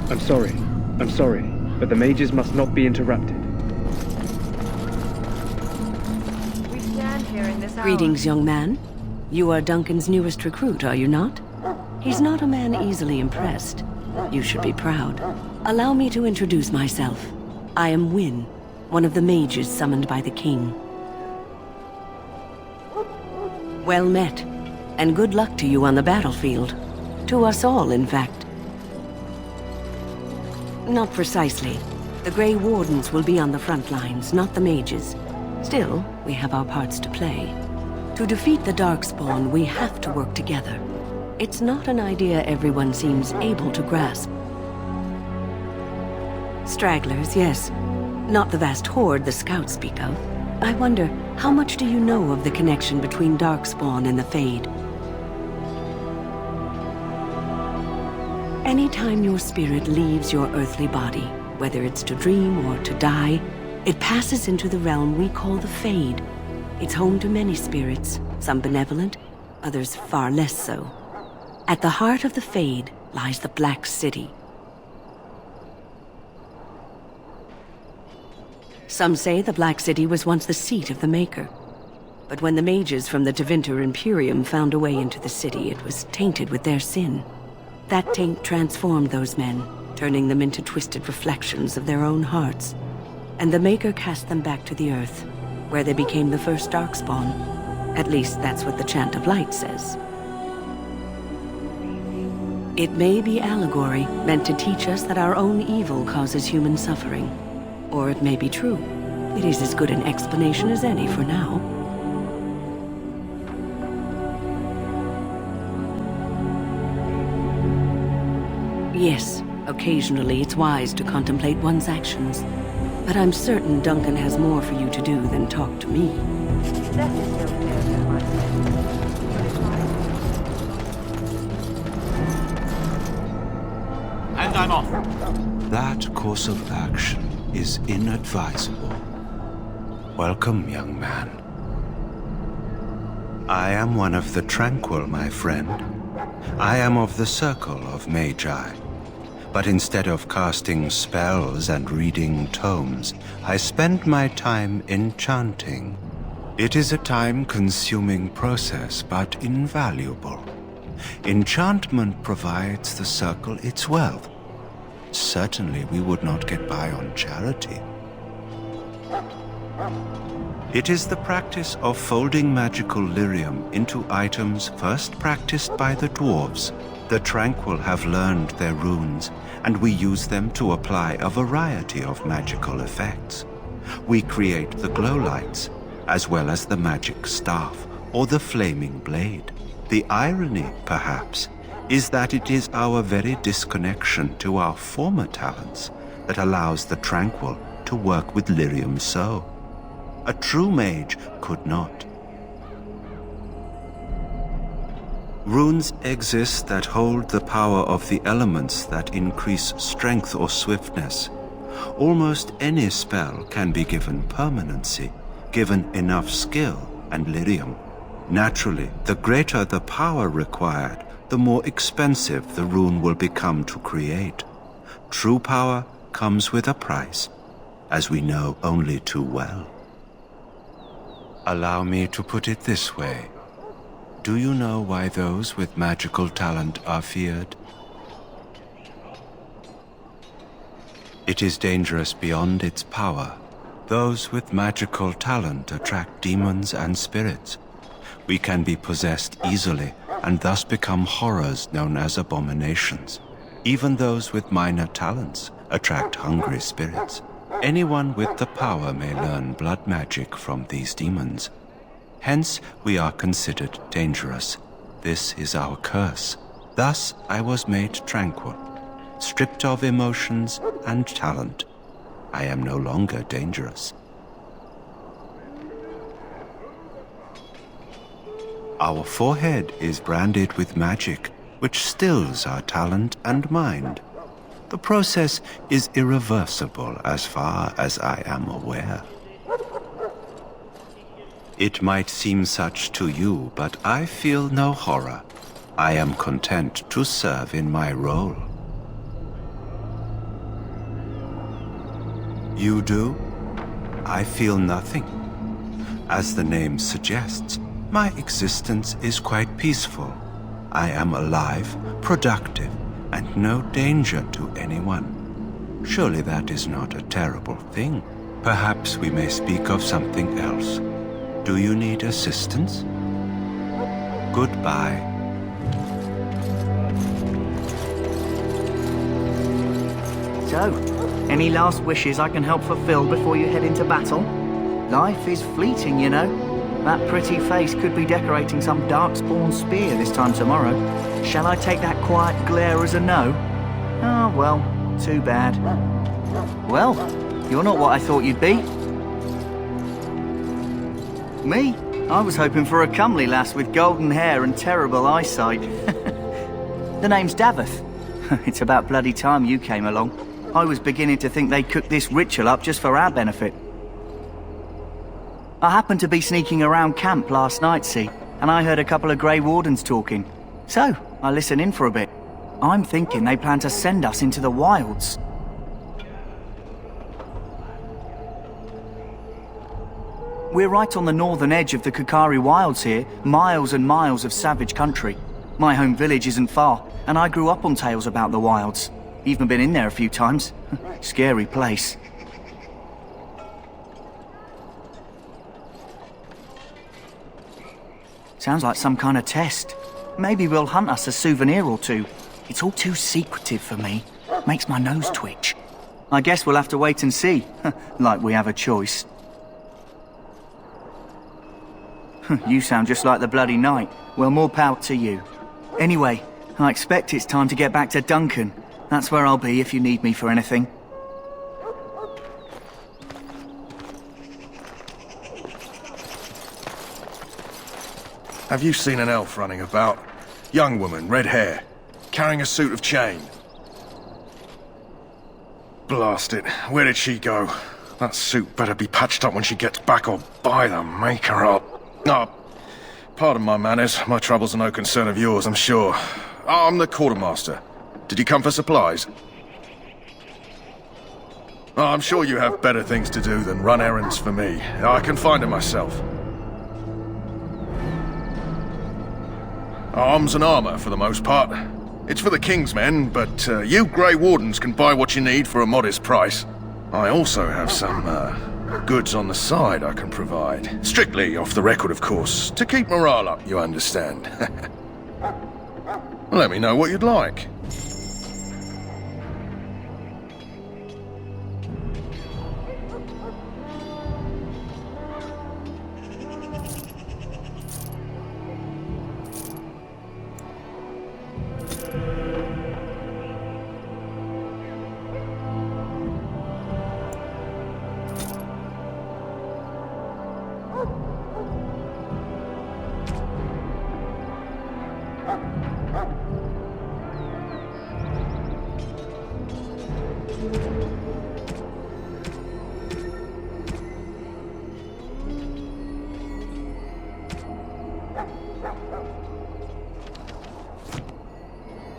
I'm sorry, but the mages must not be interrupted. We stand here in this hour. Greetings, young man. You are Duncan's newest recruit, are you not? He's not a man easily impressed. You should be proud. Allow me to introduce myself. I am Wynne, one of the mages summoned by the king. Well met, and good luck to you on the battlefield. To us all, in fact. Not precisely. The Grey Wardens will be on the front lines, not the mages. Still, we have our parts to play. To defeat the Darkspawn, we have to work together. It's not an idea everyone seems able to grasp. Stragglers, yes. Not the vast horde the scouts speak of. I wonder, how much do you know of the connection between Darkspawn and the Fade? Anytime your spirit leaves your earthly body, whether it's to dream or to die, it passes into the realm we call the Fade. It's home to many spirits, some benevolent, others far less so. At the heart of the Fade lies the Black City. Some say the Black City was once the seat of the Maker. But when the mages from the Tevinter Imperium found a way into the city, it was tainted with their sin. That taint transformed those men, turning them into twisted reflections of their own hearts. And the Maker cast them back to the Earth, where they became the first Darkspawn. At least that's what the Chant of Light says. It may be allegory, meant to teach us that our own evil causes human suffering. Or it may be true. It is as good an explanation as any for now. Yes, occasionally it's wise to contemplate one's actions. But I'm certain Duncan has more for you to do than talk to me. That is no fair, And I'm off. That course of action is inadvisable. Welcome, young man. I am one of the Tranquil, my friend. I am of the Circle of Magi. But instead of casting spells and reading tomes, I spend my time enchanting. It is a time-consuming process, but invaluable. Enchantment provides the Circle its wealth. Certainly we would not get by on charity. It is the practice of folding magical lyrium into items first practiced by the dwarves. The Tranquil have learned their runes, and we use them to apply a variety of magical effects. We create the glow lights, as well as the magic staff or the flaming blade. The irony, perhaps, is that it is our very disconnection to our former talents that allows the Tranquil to work with lyrium so. A true mage could not. Runes exist that hold the power of the elements that increase strength or swiftness. Almost any spell can be given permanency, given enough skill and lyrium. Naturally, the greater the power required, the more expensive the rune will become to create. True power comes with a price, as we know only too well. Allow me to put it this way. Do you know why those with magical talent are feared? It is dangerous beyond its power. Those with magical talent attract demons and spirits. We can be possessed easily and thus become horrors known as abominations. Even those with minor talents attract hungry spirits. Anyone with the power may learn blood magic from these demons. Hence, we are considered dangerous. This is our curse. Thus, I was made tranquil, stripped of emotions and talent. I am no longer dangerous. Our forehead is branded with magic, which stills our talent and mind. The process is irreversible as far as I am aware. It might seem such to you, but I feel no horror. I am content to serve in my role. You do? I feel nothing. As the name suggests, my existence is quite peaceful. I am alive, productive, and no danger to anyone. Surely that is not a terrible thing. Perhaps we may speak of something else. Do you need assistance? Goodbye. So, any last wishes I can help fulfill before you head into battle? Life is fleeting, you know. That pretty face could be decorating some darkspawn spear this time tomorrow. Shall I take that quiet glare as a no? Oh, well, too bad. Well, you're not what I thought you'd be. Me? I was hoping for a comely lass with golden hair and terrible eyesight. The name's Davith. It's about bloody time you came along. I was beginning to think they'd cooked this ritual up just for our benefit. I happened to be sneaking around camp last night, see, and I heard a couple of Grey Wardens talking. So, I listened in for a bit. I'm thinking they plan to send us into the wilds. We're right on the northern edge of the Kukari Wilds here, miles and miles of savage country. My home village isn't far, and I grew up on tales about the wilds. Even been in there a few times. Scary place. Sounds like some kind of test. Maybe we'll hunt us a souvenir or two. It's all too secretive for me. Makes my nose twitch. I guess we'll have to wait and see. Like we have a choice. You sound just like the bloody knight. Well, more power to you. Anyway, I expect it's time to get back to Duncan. That's where I'll be if you need me for anything. Have you seen an elf running about? Young woman, red hair, carrying a suit of chain. Blast it, where did she go? That suit better be patched up when she gets back, or by the maker up. Oh, pardon my manners. My troubles are no concern of yours, I'm sure. Oh, I'm the quartermaster. Did you come for supplies? Oh, I'm sure you have better things to do than run errands for me. I can find it myself. Arms and armor, for the most part. It's for the King's men, but you Grey Wardens can buy what you need for a modest price. I also have some, goods on the side I can provide. Strictly off the record, of course, to keep morale up, you understand. Let me know what you'd like.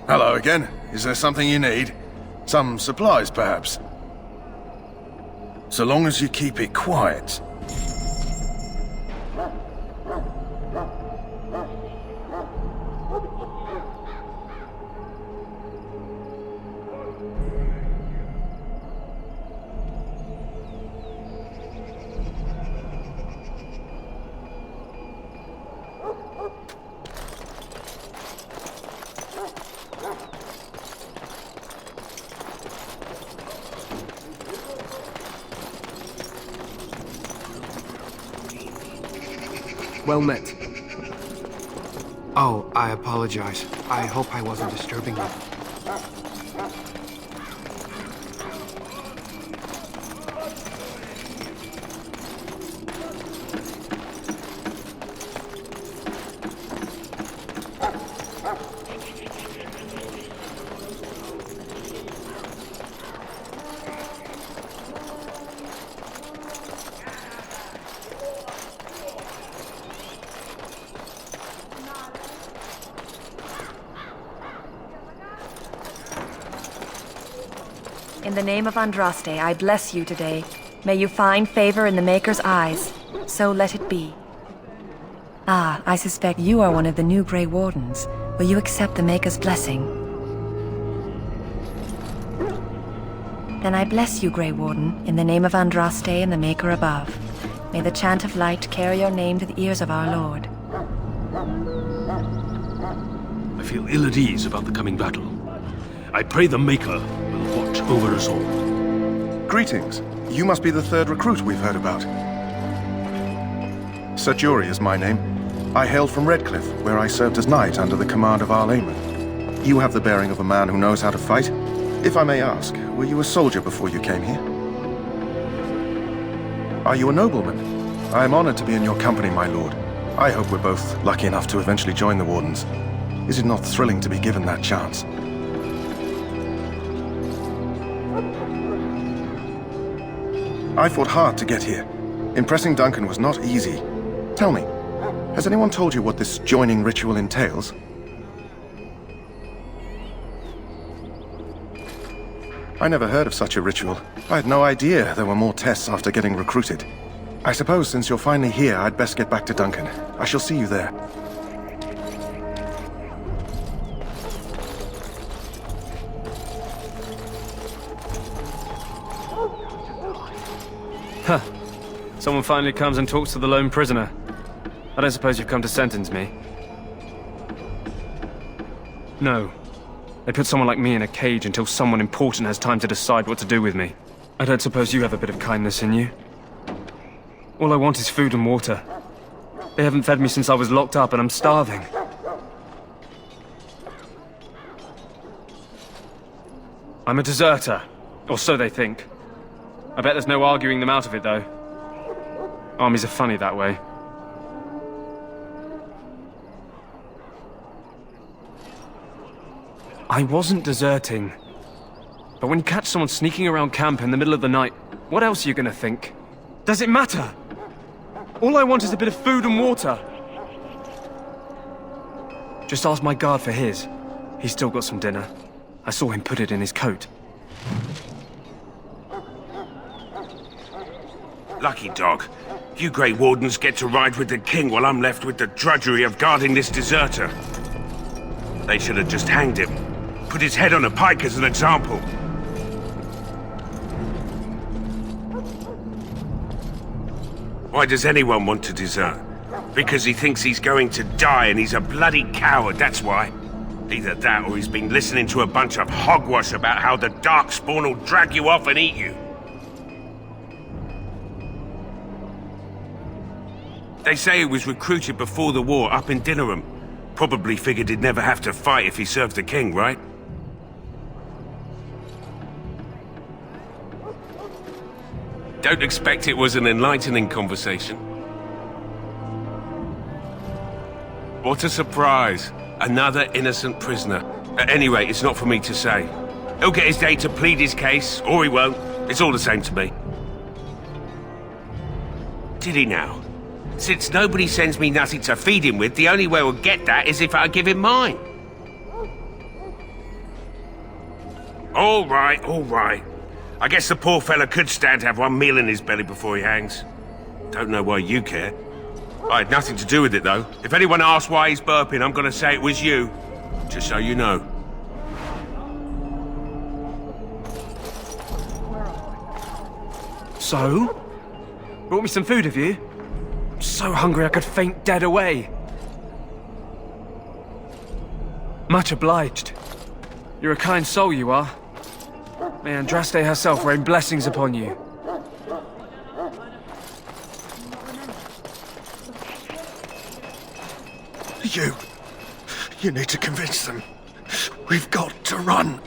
Hello again. Is there something you need? Some supplies, perhaps? So long as you keep it quiet. Well met. Oh, I apologize. I hope I wasn't disturbing you. in the name of Andraste, I bless you today. May you find favor in the Maker's eyes. So let it be. Ah, I suspect you are one of the new Grey Wardens. Will you accept the Maker's blessing? Then I bless you, Grey Warden, in the name of Andraste and the Maker above. May the chant of light carry your name to the ears of our Lord. I feel ill at ease about the coming battle. I pray the Maker will watch over us all. Greetings. You must be the third recruit we've heard about. Sir Jury is my name. I hail from Redcliffe, where I served as knight under the command of Arl Eamon. You have the bearing of a man who knows how to fight. If I may ask, were you a soldier before you came here? Are you a nobleman? I am honored to be in your company, my lord. I hope we're both lucky enough to eventually join the Wardens. Is it not thrilling to be given that chance? I fought hard to get here. Impressing Duncan was not easy. Tell me, has anyone told you what this joining ritual entails? I never heard of such a ritual. I had no idea there were more tests after getting recruited. I suppose since you're finally here, I'd best get back to Duncan. I shall see you there. Huh. Someone finally comes and talks to the lone prisoner. I don't suppose you've come to sentence me? No. They put someone like me in a cage until someone important has time to decide what to do with me. I don't suppose you have a bit of kindness in you? All I want is food and water. They haven't fed me since I was locked up and I'm starving. I'm a deserter, or so they think. I bet there's no arguing them out of it, though. Armies are funny that way. I wasn't deserting. But when you catch someone sneaking around camp in the middle of the night, what else are you gonna think? Does it matter? All I want is a bit of food and water. Just ask my guard for his. He's still got some dinner. I saw him put it in his coat. Lucky dog. You Grey Wardens get to ride with the king while I'm left with the drudgery of guarding this deserter. They should have just hanged him. Put his head on a pike as an example. Why does anyone want to desert? Because he thinks he's going to die and he's a bloody coward, that's why. Either that or he's been listening to a bunch of hogwash about how the Darkspawn will drag you off and eat you. They say he was recruited before the war up in Dinnerham. Probably figured he'd never have to fight if he served the king, right? Don't expect it was an enlightening conversation. What a surprise. Another innocent prisoner. At any rate, it's not for me to say. He'll get his day to plead his case, or he won't. It's all the same to me. Did he now? Since nobody sends me nothing to feed him with, the only way we'll get that is if I give him mine. All right, all right. I guess the poor fella could stand to have one meal in his belly before he hangs. Don't know why you care. I had nothing to do with it, though. If anyone asks why he's burping, I'm gonna say it was you. Just so you know. So? Brought me some food, have you? I'm so hungry I could faint dead away. Much obliged. You're a kind soul, you are. May Andraste herself rain blessings upon you. You need to convince them. We've got to run.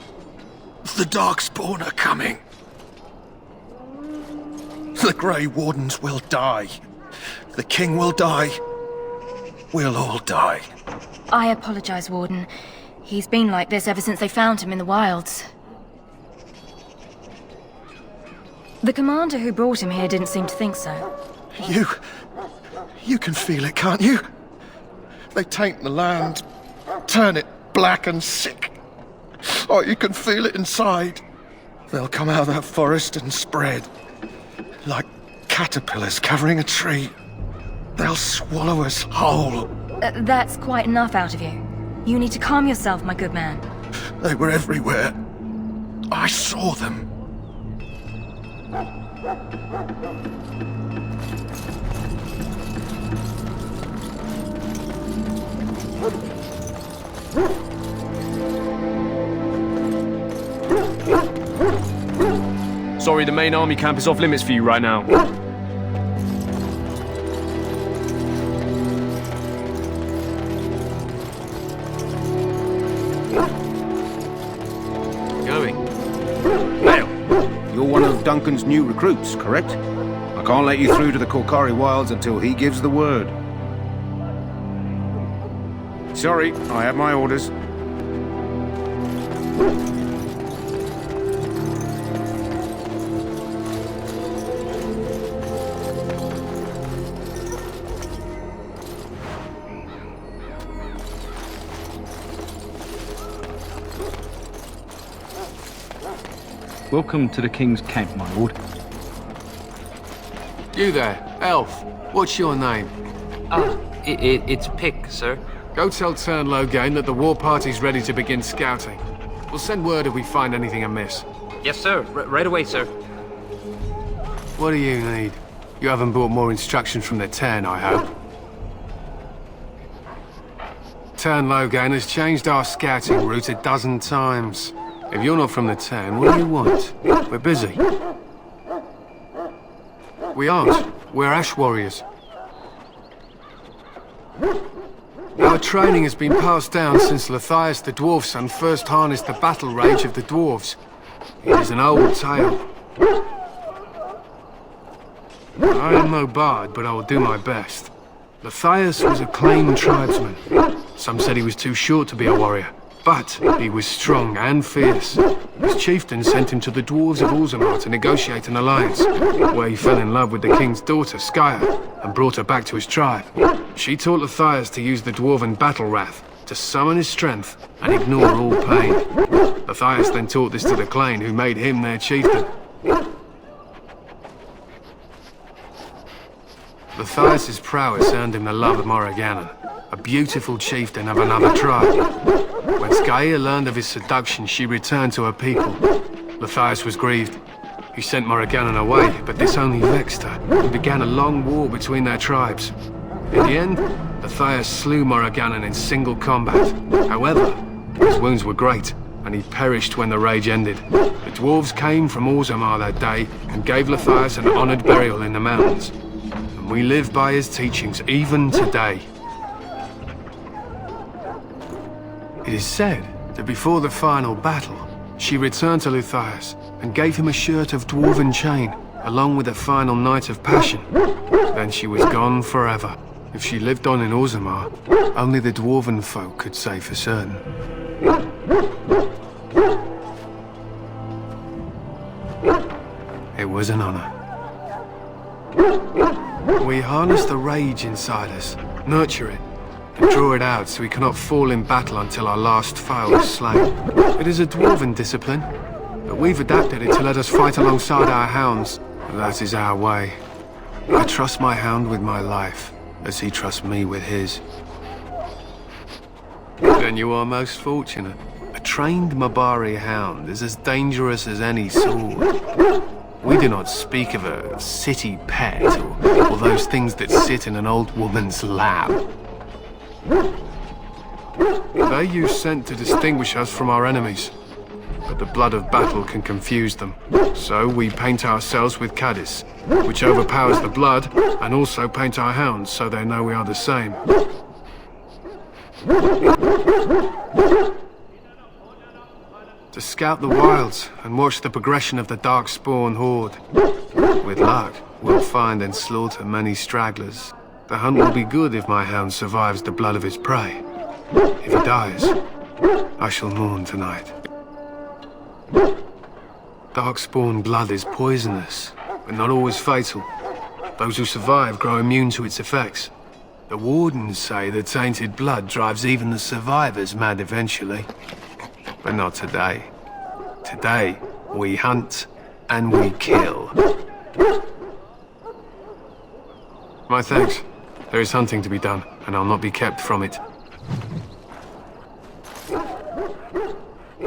The Darkspawn are coming. The Grey Wardens will die. The king will die. We'll all die. I apologize, Warden. He's been like this ever since they found him in the wilds. The commander who brought him here didn't seem to think so. You can feel it, can't you? They taint the land, turn it black and sick. Oh, you can feel it inside. They'll come out of that forest and spread. Like caterpillars covering a tree. They'll swallow us whole. That's quite enough out of you. You need to calm yourself, my good man. They were everywhere. I saw them. Sorry, the main army camp is off limits for you right now. Going. Now, you're one of Duncan's new recruits, correct? I can't let you through to the Korkari Wilds until he gives the word. Sorry, I have my orders. Welcome to the King's camp, my lord. You there, elf. What's your name? It's Pick, sir. Go tell Turn Logain that the war party's ready to begin scouting. We'll send word if we find anything amiss. Yes, sir. Right away, sir. What do you need? You haven't brought more instructions from the Turn, I hope. Turn Logain has changed our scouting route a dozen times. If you're not from the Turn, what do you want? We're busy. We aren't. We're Ash Warriors. Our training has been passed down since Lathias the Dwarf Son first harnessed the battle rage of the dwarves. It is an old tale. I am no bard, but I will do my best. Lathias was a claimed tribesman. Some said he was too short to be a warrior, but he was strong and fierce. His chieftain sent him to the dwarves of Orzammar to negotiate an alliance, where he fell in love with the king's daughter, Skya, and brought her back to his tribe. She taught Lathias to use the dwarven battle wrath to summon his strength and ignore all pain. Lathias then taught this to the Clane, who made him their chieftain. Lathias' prowess earned him the love of Morrigannon, a beautiful chieftain of another tribe. When Skya learned of his seduction, she returned to her people. Lathias was grieved. He sent Morrigannon away, but this only vexed her, and began a long war between their tribes. In the end, Lathias slew Morrigannon in single combat. However, his wounds were great, and he perished when the rage ended. The dwarves came from Orzammar that day, and gave Lathias an honored burial in the mountains. And we live by his teachings, even today. It is said that before the final battle, she returned to Lathias and gave him a shirt of dwarven chain, along with a final night of passion. Then she was gone forever. If she lived on in Orzammar, only the dwarven folk could say for certain. It was an honor. We harness the rage inside us, nurture it, and draw it out so we cannot fall in battle until our last foe is slain. It is a dwarven discipline, but we've adapted it to let us fight alongside our hounds. That is our way. I trust my hound with my life, as he trusts me with his. Then you are most fortunate. A trained Mabari hound is as dangerous as any sword. We do not speak of a city pet, or those things that sit in an old woman's lap. They use scent to distinguish us from our enemies, but the blood of battle can confuse them. So we paint ourselves with Caddis, which overpowers the blood, and also paint our hounds so they know we are the same. To scout the wilds and watch the progression of the Darkspawn horde. With luck, we'll find and slaughter many stragglers. The hunt will be good if my hound survives the blood of his prey. If he dies, I shall mourn tonight. Darkspawn blood is poisonous, but not always fatal. Those who survive grow immune to its effects. The Wardens say the tainted blood drives even the survivors mad eventually. But not today. Today, We hunt and we kill. My thanks. There is hunting to be done, and I'll not be kept from it.